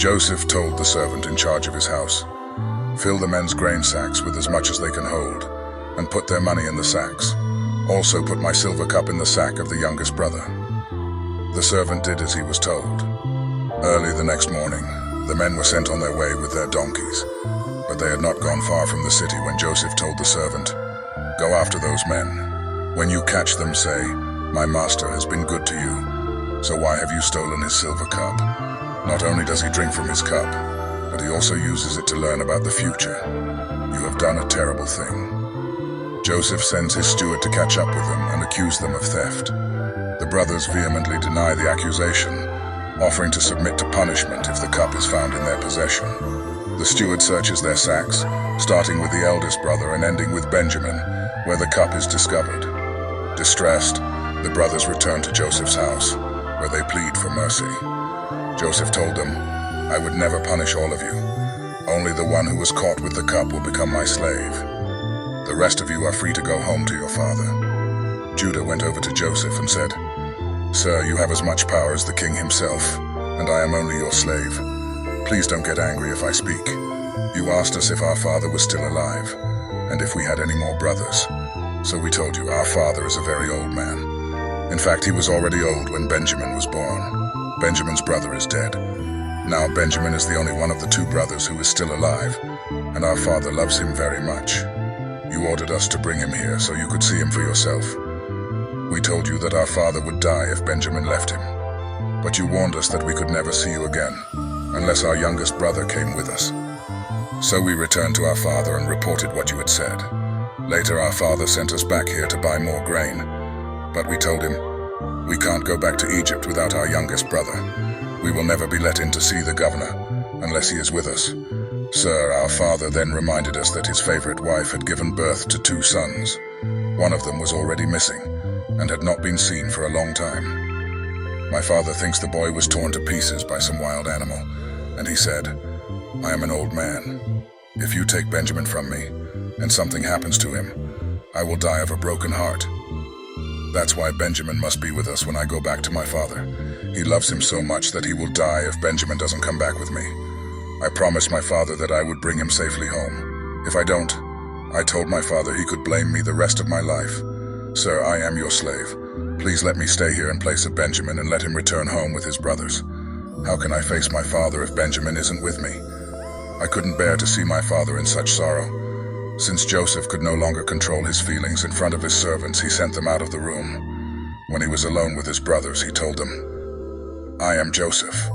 Joseph told the servant in charge of his house, "Fill the men's grain sacks with as much as they can hold, and put their money in the sacks. Also put my silver cup in the sack of the youngest brother." The servant did as he was told. Early the next morning, the men were sent on their way with their donkeys, but they had not gone far from the city when Joseph told the servant, "Go after those men. When you catch them, say, 'My master has been good to you, so why have you stolen his silver cup?' Not only does he drink from his cup, but he also uses it to learn about the future. You have done a terrible thing." Joseph sends his steward to catch up with them and accuse them of theft. The brothers vehemently deny the accusation, offering to submit to punishment if the cup is found in their possession. The steward searches their sacks, starting with the eldest brother and ending with Benjamin, where the cup is discovered. Distressed, the brothers return to Joseph's house, where they plead for mercy. Joseph told them, "I would never punish all of you. Only the one who was caught with the cup will become my slave. The rest of you are free to go home to your father." Judah went over to Joseph and said, "Sir, you have as much power as the king himself, and I am only your slave. Please don't get angry if I speak. You asked us if our father was still alive, and if we had any more brothers. So we told you our father is a very old man. In fact, he was already old when Benjamin was born. Benjamin's brother is dead. Now Benjamin is the only one of the two brothers who is still alive, and our father loves him very much. You ordered us to bring him here so you could see him for yourself. We told you that our father would die if Benjamin left him, but you warned us that we could never see you again, unless our youngest brother came with us. So we returned to our father and reported what you had said. Later our father sent us back here to buy more grain, but we told him, 'We can't go back to Egypt without our youngest brother. We will never be let in to see the governor, unless he is with us.' Sir, our father then reminded us that his favorite wife had given birth to 2 sons. One of them was already missing, and had not been seen for a long time. My father thinks the boy was torn to pieces by some wild animal, and he said, 'I am an old man. If you take Benjamin from me, and something happens to him, I will die of a broken heart. That's why Benjamin must be with us when I go back to my father. He loves him so much that he will die if Benjamin doesn't come back with me. I promised my father that I would bring him safely home. If I don't, I told my father he could blame me the rest of my life. Sir, I am your slave. Please let me stay here in place of Benjamin and let him return home with his brothers. How can I face my father if Benjamin isn't with me?' I couldn't bear to see my father in such sorrow. Since Joseph could no longer control his feelings in front of his servants, he sent them out of the room. When he was alone with his brothers, he told them, 'I am Joseph.